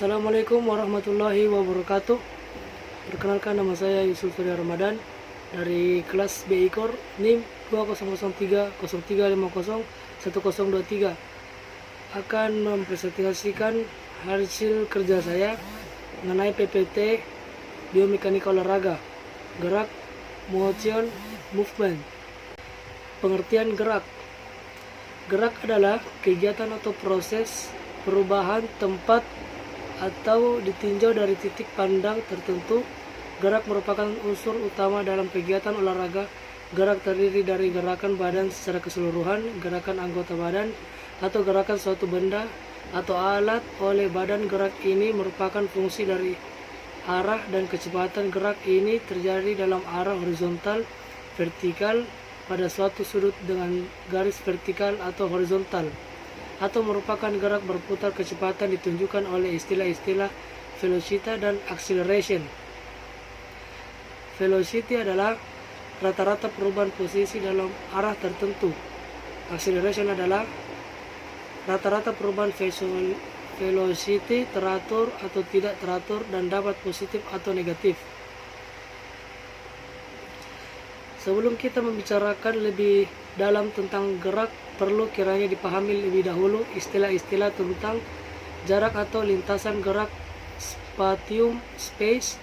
Assalamualaikum warahmatullahi wabarakatuh. Perkenalkan, nama saya Yusuf Surya Ramadan dari kelas B IKOR NIM 200303501023 akan mempresentasikan hasil kerja saya mengenai PPT biomekanika olahraga, gerak, motion, movement. Pengertian gerak. Gerak adalah kegiatan atau proses perubahan tempat atau ditinjau dari titik pandang tertentu. Gerak merupakan unsur utama dalam kegiatan olahraga. Gerak terdiri dari gerakan badan secara keseluruhan, gerakan anggota badan, atau gerakan suatu benda atau alat oleh badan. Gerak ini merupakan fungsi dari arah dan kecepatan. Gerak ini terjadi dalam arah horizontal, vertikal, pada suatu sudut dengan garis vertikal atau horizontal, atau merupakan gerak berputar. Kecepatan ditunjukkan oleh istilah-istilah velocity dan acceleration. Velocity adalah rata-rata perubahan posisi dalam arah tertentu. Acceleration adalah rata-rata perubahan velocity teratur atau tidak teratur dan dapat positif atau negatif. Sebelum kita membicarakan lebih dalam tentang gerak, perlu kiranya dipahami lebih dahulu istilah-istilah tentang jarak atau lintasan gerak, spatium, space,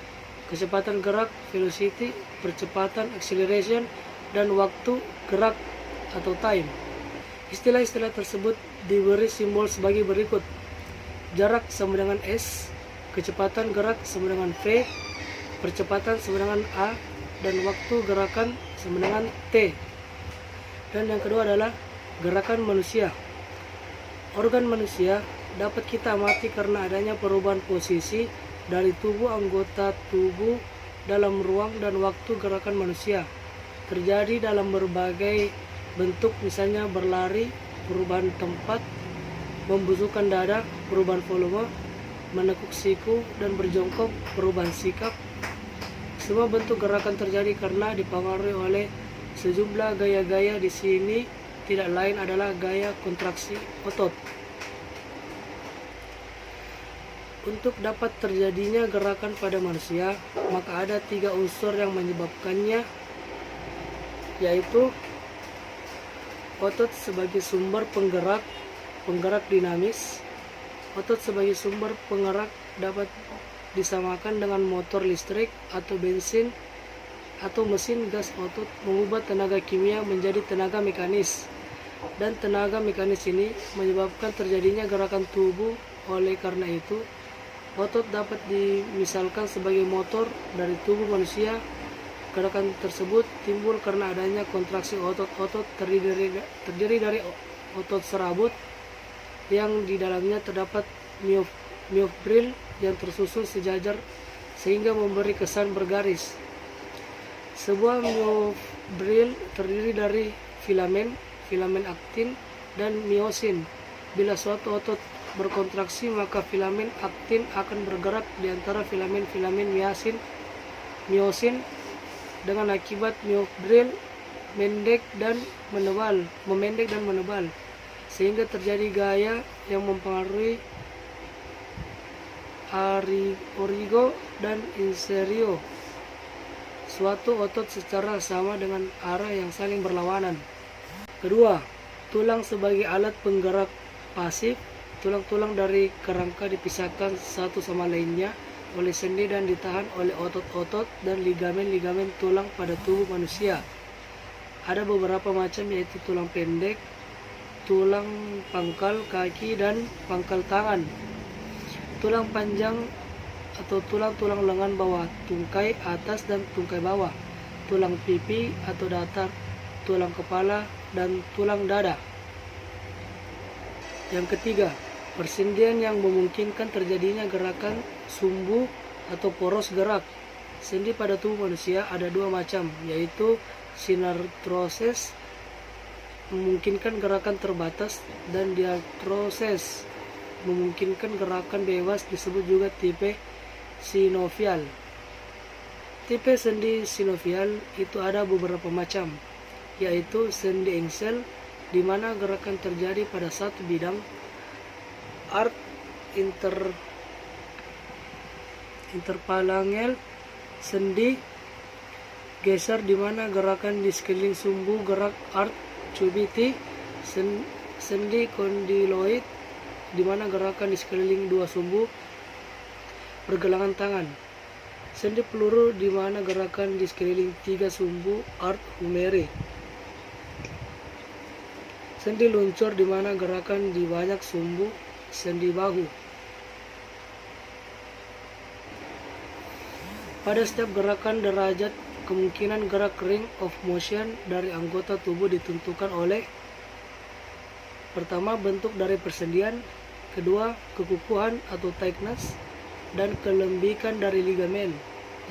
kecepatan gerak, velocity, percepatan, acceleration, dan waktu gerak atau time. Istilah-istilah tersebut diberi simbol sebagai berikut: jarak sama dengan S, kecepatan gerak sama dengan V, percepatan sama dengan A, dan waktu gerakan sama dengan T. Dan yang kedua adalah gerakan manusia. Organ manusia dapat kita amati karena adanya perubahan posisi dari tubuh anggota tubuh dalam ruang dan waktu. Gerakan manusia terjadi dalam berbagai bentuk, misalnya berlari, perubahan tempat, membusukkan dada, perubahan volume, menekuk siku, dan berjongkok, perubahan sikap. Semua bentuk gerakan terjadi karena dipengaruhi oleh sejumlah gaya-gaya. Di sini tidak lain adalah gaya kontraksi otot. Untuk dapat terjadinya gerakan pada manusia, maka ada 3 unsur yang menyebabkannya, yaitu otot sebagai sumber penggerak dinamis. Otot sebagai sumber penggerak dapat disamakan dengan motor listrik atau bensin atau mesin gas. Otot mengubah tenaga kimia menjadi tenaga mekanis, dan tenaga mekanis ini menyebabkan terjadinya gerakan tubuh. Oleh karena itu, otot dapat dimisalkan sebagai motor dari tubuh manusia. Gerakan tersebut timbul karena adanya kontraksi otot. Otot terdiri dari otot serabut yang di dalamnya terdapat myofibril yang tersusun sejajar sehingga memberi kesan bergaris. Sebuah myofibril terdiri dari filamen aktin dan miosin. Bila suatu otot berkontraksi, maka filamen aktin akan bergerak di antara filamen miosin dengan akibat myofibril memendek dan menebal, sehingga terjadi gaya yang mempengaruhi origo dan inserio suatu otot secara sama dengan arah yang saling berlawanan. Kedua, tulang sebagai alat penggerak pasif. Tulang-tulang dari kerangka dipisahkan satu sama lainnya oleh sendi dan ditahan oleh otot-otot dan ligamen-ligamen tulang pada tubuh manusia. Ada beberapa macam, yaitu tulang pendek, tulang pangkal kaki, dan pangkal tangan. Tulang panjang atau tulang lengan bawah, tungkai atas dan tungkai bawah, tulang pipi atau datar, tulang kepala, dan tulang dada. Yang ketiga, persendian yang memungkinkan terjadinya gerakan sumbu atau poros gerak. Sendi pada tubuh manusia ada 2 macam, yaitu sinartroses memungkinkan gerakan terbatas dan diartroses memungkinkan gerakan bebas, disebut juga tipe sinovial. Tipe sendi sinovial itu ada beberapa macam, yaitu sendi engsel, di mana gerakan terjadi pada satu bidang, arc interphalangeal sendi geser di mana gerakan di sekeliling sumbu gerak arch cubiti, sendi kondyloid di mana gerakan di sekeliling dua sumbu pergelangan tangan, sendi peluru di mana gerakan di sekeliling tiga sumbu arch humeri, sendi luncur di mana gerakan di banyak sumbu sendi bahu. Pada setiap gerakan derajat kemungkinan gerak ring of motion dari anggota tubuh ditentukan oleh: pertama, bentuk dari persendian; kedua, kekukuhan atau tightness dan kelembikan dari ligamen;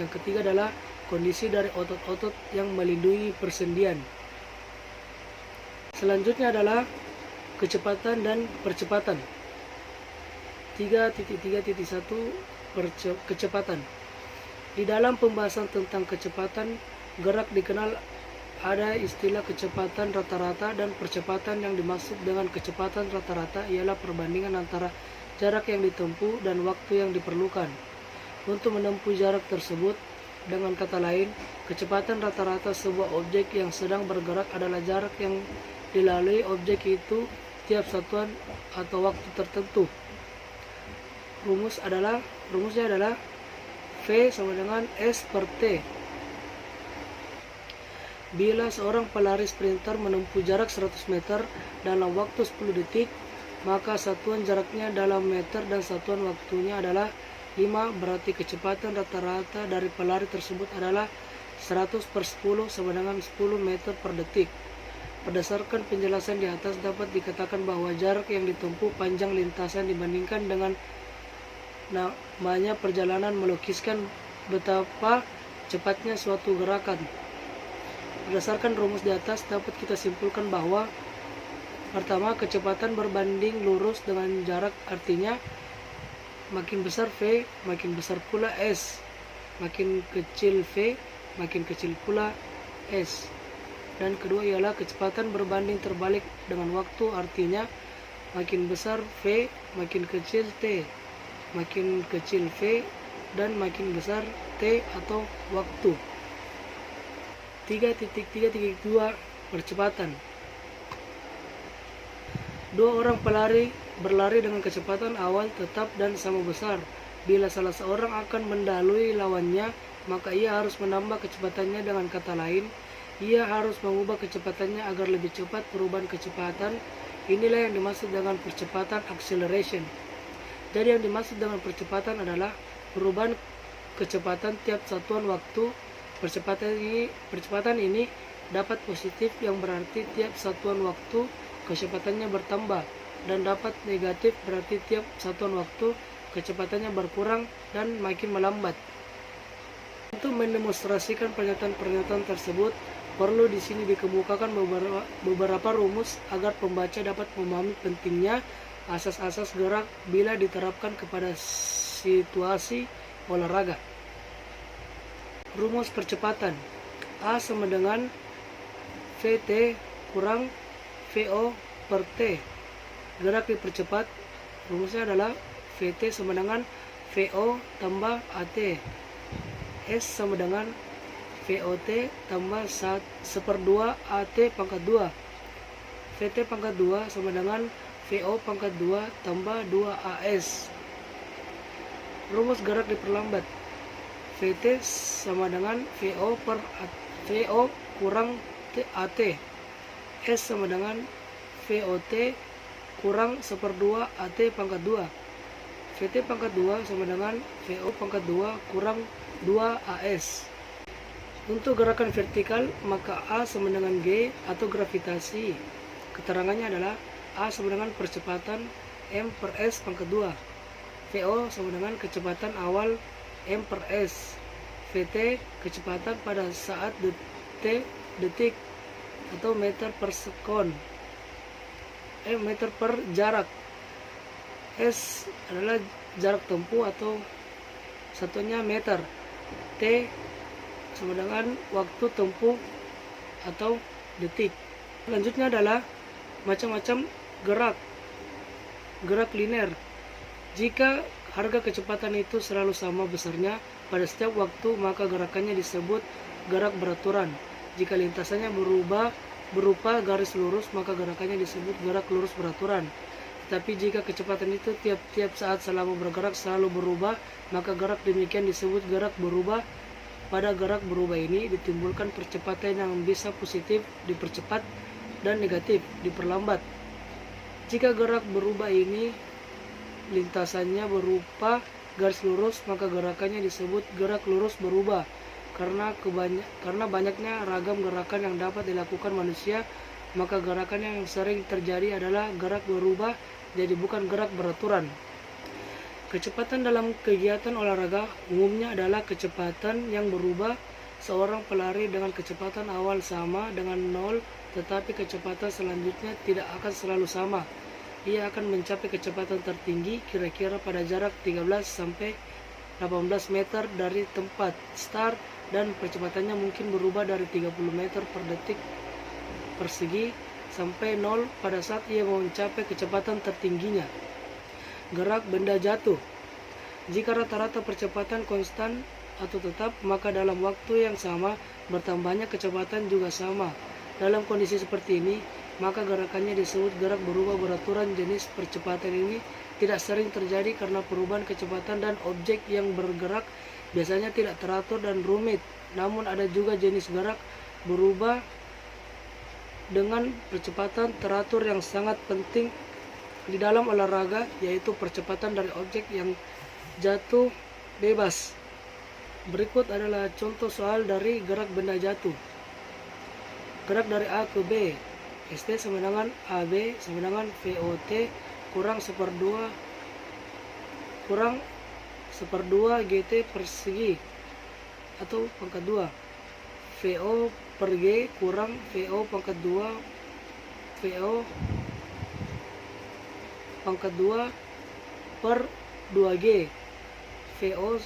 yang ketiga adalah kondisi dari otot-otot yang melindungi persendian. Selanjutnya adalah kecepatan dan percepatan. 3.3.1 Kecepatan. Di dalam pembahasan tentang kecepatan gerak dikenal ada istilah kecepatan rata-rata dan percepatan. Yang dimaksud dengan kecepatan rata-rata ialah perbandingan antara jarak yang ditempuh dan waktu yang diperlukan untuk menempuh jarak tersebut. Dengan kata lain, kecepatan rata-rata sebuah objek yang sedang bergerak adalah jarak yang dilalui objek itu tiap satuan atau waktu tertentu. Rumusnya adalah V sama dengan S per T. Bila seorang pelari sprinter menempuh jarak 100 meter dalam waktu 10 detik, maka satuan jaraknya dalam meter dan satuan waktunya adalah 5, berarti kecepatan rata-rata dari pelari tersebut adalah 100 per 10 sama dengan 10 meter per detik. Berdasarkan penjelasan di atas dapat dikatakan bahwa jarak yang ditempuh panjang lintasan dibandingkan dengan namanya perjalanan melukiskan betapa cepatnya suatu gerakan. Berdasarkan rumus di atas dapat kita simpulkan bahwa pertama, kecepatan berbanding lurus dengan jarak, artinya makin besar V makin besar pula S, makin kecil V makin kecil pula S. Dan kedua ialah kecepatan berbanding terbalik dengan waktu, artinya makin besar V makin kecil T, makin kecil V dan makin besar T atau waktu. 3.3.2 Percepatan. Dua orang pelari berlari dengan kecepatan awal tetap dan sama besar. Bila salah seorang akan mendahului lawannya, maka ia harus menambah kecepatannya. Dengan kata lain, ia harus mengubah kecepatannya agar lebih cepat. Perubahan kecepatan inilah yang dimaksud dengan percepatan acceleration. Jadi yang dimaksud dengan percepatan adalah perubahan kecepatan tiap satuan waktu. Percepatan ini dapat positif yang berarti tiap satuan waktu kecepatannya bertambah, dan dapat negatif berarti tiap satuan waktu kecepatannya berkurang dan makin melambat. Untuk mendemonstrasikan pernyataan-pernyataan tersebut, perlu di sini dikemukakan beberapa rumus agar pembaca dapat memahami pentingnya asas-asas gerak bila diterapkan kepada situasi olahraga. Rumus percepatan. A sama dengan Vt kurang Vo per T. Gerak dipercepat. Rumusnya adalah Vt sama dengan Vo tambah At. S sama dengan Vot tambah 1/2 At pangkat 2. Vt pangkat 2 sama dengan Vo pangkat 2 tambah 2As. Rumus gerak diperlambat. Vt sama dengan Vo kurang At. S sama dengan Vot kurang 1/2 At pangkat 2. Vt pangkat 2 sama dengan Vo pangkat 2 kurang 2As. Untuk gerakan vertikal, maka A sama dengan G atau gravitasi. Keterangannya adalah A sama dengan percepatan M per S pangkat 2. Vo sama dengan kecepatan awal M per S. Vt kecepatan pada saat detik atau meter per sekon. Meter per jarak. S adalah jarak tempuh atau satunya meter. T sama dengan waktu tempuh atau detik. Selanjutnya adalah macam-macam gerak linear. Jika harga kecepatan itu selalu sama besarnya pada setiap waktu, maka gerakannya disebut gerak beraturan. Jika lintasannya berupa garis lurus, maka gerakannya disebut gerak lurus beraturan. Tetapi jika kecepatan itu tiap-tiap saat selama bergerak selalu berubah, maka gerak demikian disebut gerak berubah. Pada gerak berubah ini ditimbulkan percepatan yang bisa positif dipercepat dan negatif diperlambat. Jika gerak berubah ini lintasannya berupa garis lurus, maka gerakannya disebut gerak lurus berubah. Karena banyaknya ragam gerakan yang dapat dilakukan manusia, maka gerakan yang sering terjadi adalah gerak berubah, jadi bukan gerak beraturan. Kecepatan dalam kegiatan olahraga umumnya adalah kecepatan yang berubah. Seorang pelari dengan kecepatan awal sama dengan 0, tetapi kecepatan selanjutnya tidak akan selalu sama. Ia akan mencapai kecepatan tertinggi kira-kira pada jarak 13-18 meter dari tempat start, dan kecepatannya mungkin berubah dari 30 meter per detik persegi sampai 0 pada saat ia mencapai kecepatan tertingginya. Gerak benda jatuh. Jika rata-rata percepatan konstan atau tetap, maka dalam waktu yang sama bertambahnya kecepatan juga sama. Dalam kondisi seperti ini, maka gerakannya disebut gerak berubah beraturan. Jenis percepatan ini tidak sering terjadi karena perubahan kecepatan dan objek yang bergerak biasanya tidak teratur dan rumit. Namun ada juga jenis gerak berubah dengan percepatan teratur yang sangat penting di dalam olahraga, yaitu percepatan dari objek yang jatuh bebas. Berikut adalah contoh soal dari gerak benda jatuh. Gerak dari A ke B. ST sama dengan AB sama dengan VOT kurang 1/2 GT persegi atau pangkat 2. VO per G kurang VO pangkat 2 per 2G. VO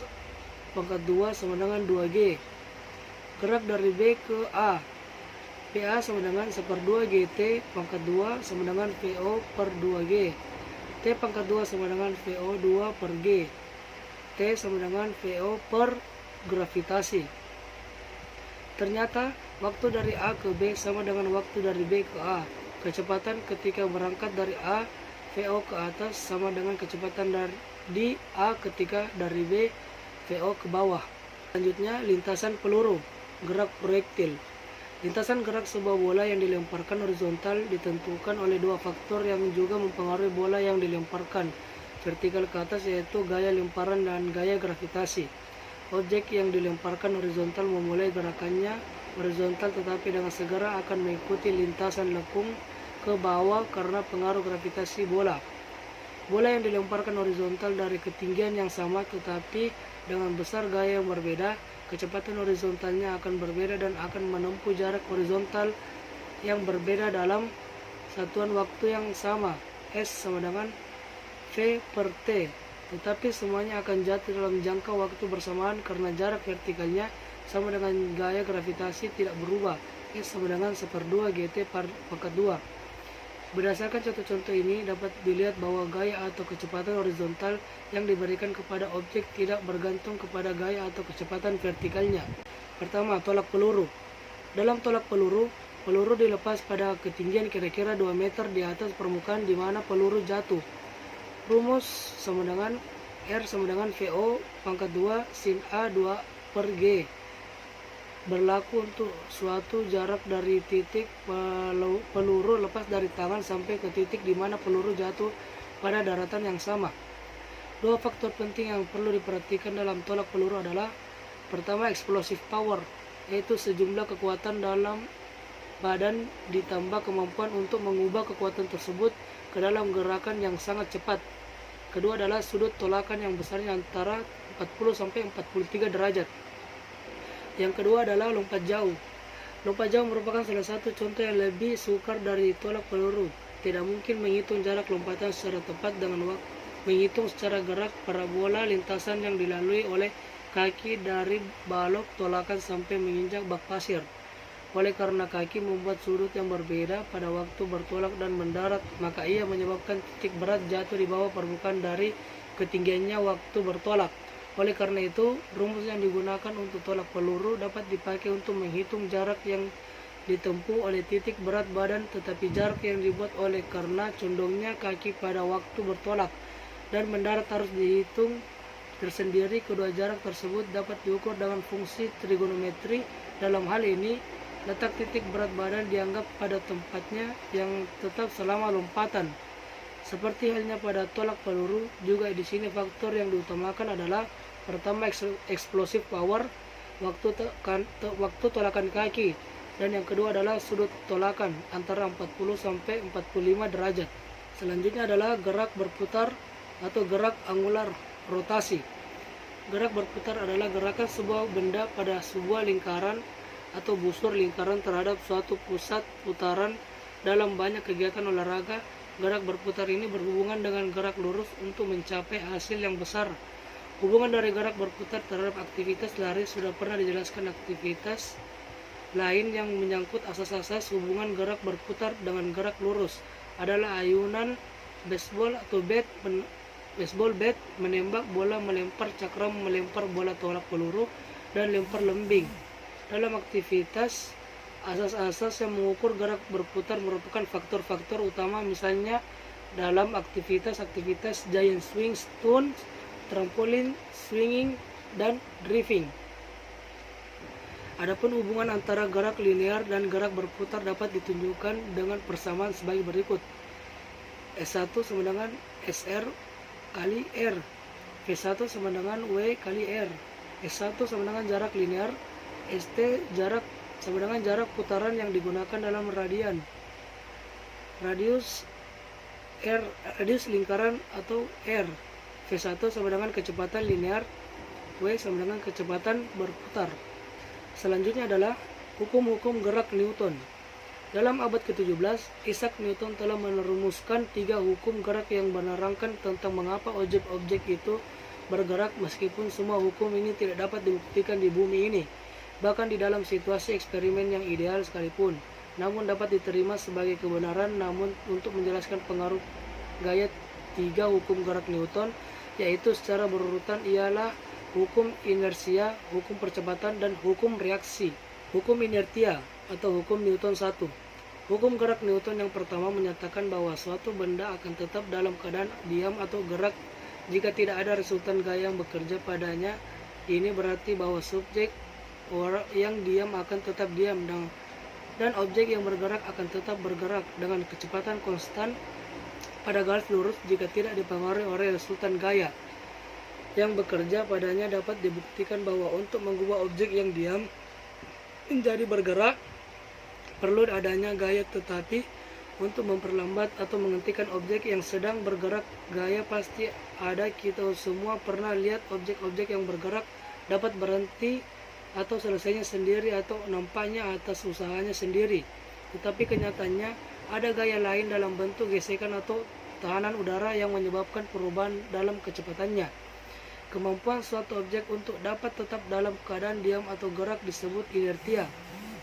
pangkat 2 sama dengan 2G. Gerak dari B ke A. PA sama dengan 1/2 GT pangkat 2 sama dengan VO per 2G. T pangkat 2 sama dengan VO 2 per G. T sama dengan VO per gravitasi. Ternyata waktu dari A ke B sama dengan waktu dari B ke A. Kecepatan ketika berangkat dari A VO ke atas sama dengan kecepatan di A ketika dari B VO ke bawah. Selanjutnya, lintasan peluru, gerak proyektil. Lintasan gerak sebuah bola yang dilemparkan horizontal ditentukan oleh dua faktor yang juga mempengaruhi bola yang dilemparkan vertikal ke atas, yaitu gaya lemparan dan gaya gravitasi. Objek yang dilemparkan horizontal memulai gerakannya horizontal, tetapi dengan segera akan mengikuti lintasan lekung ke bawah karena pengaruh gravitasi bola. Bola yang dilemparkan horizontal dari ketinggian yang sama tetapi dengan besar gaya yang berbeda, kecepatan horizontalnya akan berbeda dan akan menempuh jarak horizontal yang berbeda dalam satuan waktu yang sama, S sama dengan V per T. Tetapi semuanya akan jatuh dalam jangka waktu bersamaan karena jarak vertikalnya sama dengan gaya gravitasi tidak berubah, S sama dengan 1/2 GT pangkat 2. Berdasarkan contoh-contoh ini dapat dilihat bahwa gaya atau kecepatan horizontal yang diberikan kepada objek tidak bergantung kepada gaya atau kecepatan vertikalnya. Pertama, tolak peluru. Dalam tolak peluru, peluru dilepas pada ketinggian kira-kira 2 meter di atas permukaan di mana peluru jatuh. Rumus sama dengan R sama dengan VO pangkat 2 sin A 2 per G. Berlaku untuk suatu jarak dari titik peluru lepas dari tangan sampai ke titik di mana peluru jatuh pada daratan yang sama. Dua faktor penting yang perlu diperhatikan dalam tolak peluru adalah: pertama, explosive power, yaitu sejumlah kekuatan dalam badan ditambah kemampuan untuk mengubah kekuatan tersebut ke dalam gerakan yang sangat cepat. Kedua adalah sudut tolakan yang besarnya antara 40-43 derajat. Yang kedua adalah lompat jauh. Lompat jauh merupakan salah satu contoh yang lebih sukar dari tolak peluru. Tidak mungkin menghitung jarak lompatan secara tepat dengan menghitung secara gerak parabola lintasan yang dilalui oleh kaki dari balok tolakan sampai menginjak bak pasir. Oleh karena kaki membuat sudut yang berbeda pada waktu bertolak dan mendarat, maka ia menyebabkan titik berat jatuh di bawah permukaan dari ketinggiannya waktu bertolak. Oleh karena itu, rumus yang digunakan untuk tolak peluru dapat dipakai untuk menghitung jarak yang ditempuh oleh titik berat badan, tetapi jarak yang dibuat oleh karena condongnya kaki pada waktu bertolak dan mendarat harus dihitung tersendiri. Kedua jarak tersebut dapat diukur dengan fungsi trigonometri. Dalam hal ini, letak titik berat badan dianggap pada tempatnya yang tetap selama lompatan. Seperti halnya pada tolak peluru, juga di sini faktor yang diutamakan adalah pertama explosive power, waktu tolakan kaki, dan yang kedua adalah sudut tolakan antara 40 sampai 45 derajat. Selanjutnya adalah gerak berputar atau gerak angular rotasi. Gerak berputar adalah gerakan sebuah benda pada sebuah lingkaran atau busur lingkaran terhadap suatu pusat putaran dalam banyak kegiatan olahraga. Gerak berputar ini berhubungan dengan gerak lurus untuk mencapai hasil yang besar. Hubungan dari gerak berputar terhadap aktivitas lari sudah pernah dijelaskan. Aktivitas lain yang menyangkut asas-asas hubungan gerak berputar dengan gerak lurus adalah ayunan baseball atau baseball bat, menembak bola, melempar cakram, melempar bola tolak peluru, dan lempar lembing. Dalam aktivitas, asas-asas yang mengukur gerak berputar merupakan faktor-faktor utama, misalnya dalam aktivitas giant swing, stone, trampolin, swinging, dan driving. Adapun hubungan antara gerak linear dan gerak berputar dapat ditunjukkan dengan persamaan sebagai berikut. S1 sama dengan SR kali R. V1 sama dengan W kali R. S1 sama dengan jarak linear. ST jarak sama dengan jarak putaran yang digunakan dalam radian. Radius lingkaran atau R. V1 sama dengan kecepatan linear. W sama dengan kecepatan berputar. Selanjutnya adalah hukum-hukum gerak Newton. Dalam abad ke-17, Isaac Newton telah merumuskan 3 hukum gerak yang menerangkan tentang mengapa objek-objek itu bergerak, meskipun semua hukum ini tidak dapat dibuktikan di bumi ini, bahkan di dalam situasi eksperimen yang ideal sekalipun, namun dapat diterima sebagai kebenaran. Namun untuk menjelaskan pengaruh gaya 3 hukum gerak Newton, yaitu secara berurutan ialah hukum inersia, hukum percepatan, dan hukum reaksi. Hukum inertia atau hukum Newton 1. Hukum gerak Newton yang pertama menyatakan bahwa suatu benda akan tetap dalam keadaan diam atau gerak jika tidak ada resultan gaya yang bekerja padanya. Ini berarti bahwa subjek yang diam akan tetap diam dan objek yang bergerak akan tetap bergerak dengan kecepatan konstan pada garis lurus jika tidak dipengaruhi oleh resultan gaya yang bekerja padanya. Dapat dibuktikan bahwa untuk mengubah objek yang diam menjadi bergerak perlu adanya gaya, tetapi untuk memperlambat atau menghentikan objek yang sedang bergerak gaya pasti ada. Kita semua pernah lihat objek-objek yang bergerak dapat berhenti atau selesainya sendiri atau nampaknya atas usahanya sendiri, tetapi kenyataannya ada gaya lain dalam bentuk gesekan atau tekanan udara yang menyebabkan perubahan dalam kecepatannya. Kemampuan suatu objek untuk dapat tetap dalam keadaan diam atau gerak disebut inertia.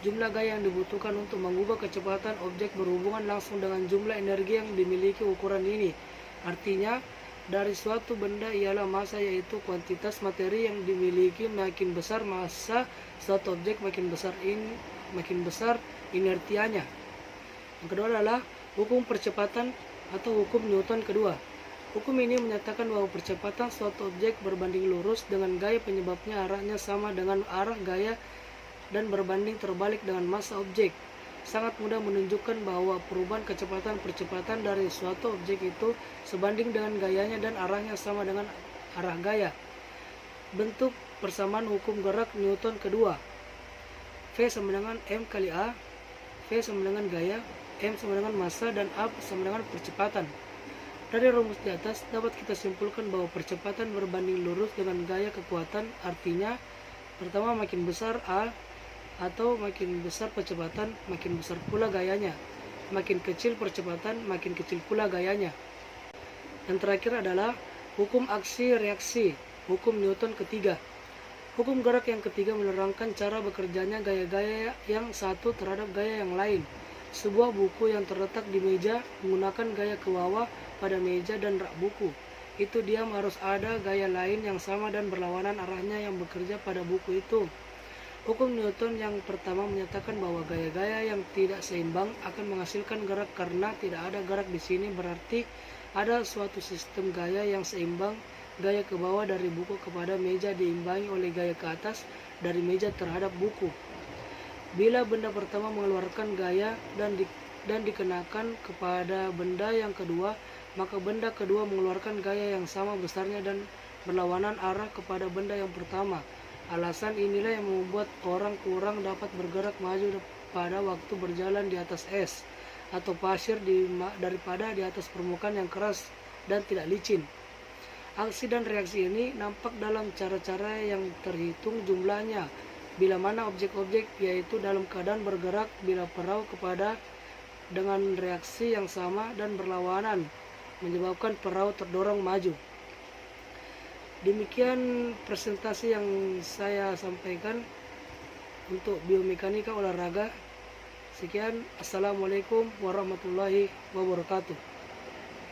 Jumlah gaya yang dibutuhkan untuk mengubah kecepatan objek berhubungan langsung dengan jumlah energi yang dimiliki ukuran ini. Artinya, dari suatu benda ialah massa, yaitu kuantitas materi yang dimiliki. Makin besar massa suatu objek, makin besar inertianya. Yang kedua adalah hukum percepatan atau hukum Newton kedua. Hukum ini menyatakan bahwa percepatan suatu objek berbanding lurus dengan gaya penyebabnya arahnya sama dengan arah gaya dan berbanding terbalik dengan massa objek. Sangat mudah menunjukkan bahwa perubahan kecepatan percepatan dari suatu objek itu sebanding dengan gayanya dan arahnya sama dengan arah gaya. Bentuk persamaan hukum gerak Newton kedua. V sama dengan M kali A, V sama dengan gaya, M sama dengan massa, dan A sama dengan percepatan. Dari rumus di atas dapat kita simpulkan bahwa percepatan berbanding lurus dengan gaya kekuatan. Artinya, pertama makin besar A atau makin besar percepatan, makin besar pula gayanya. Makin kecil percepatan, makin kecil pula gayanya. Yang terakhir adalah hukum aksi reaksi, hukum Newton ketiga. Hukum gerak yang ketiga menerangkan cara bekerjanya gaya-gaya yang satu terhadap gaya yang lain. Sebuah buku yang terletak di meja menggunakan gaya ke bawah pada meja dan rak buku. itu diam, harus ada gaya lain yang sama dan berlawanan arahnya yang bekerja pada buku itu. Hukum Newton yang pertama menyatakan bahwa gaya-gaya yang tidak seimbang akan menghasilkan gerak. Karena tidak ada gerak di sini, berarti ada suatu sistem gaya yang seimbang. Gaya ke bawah dari buku kepada meja diimbangi oleh gaya ke atas dari meja terhadap buku. Bila benda pertama mengeluarkan gaya dan dikenakan kepada benda yang kedua, maka benda kedua mengeluarkan gaya yang sama besarnya dan berlawanan arah kepada benda yang pertama. Alasan inilah yang membuat orang kurang dapat bergerak maju pada waktu berjalan di atas es atau pasir daripada di atas permukaan yang keras dan tidak licin. Aksi dan reaksi ini nampak dalam cara-cara yang terhitung jumlahnya, bila mana objek-objek yaitu dalam keadaan bergerak bila perahu kepada dengan reaksi yang sama dan berlawanan menyebabkan perahu terdorong maju. Demikian presentasi yang saya sampaikan untuk biomekanika olahraga. Sekian, assalamualaikum warahmatullahi wabarakatuh.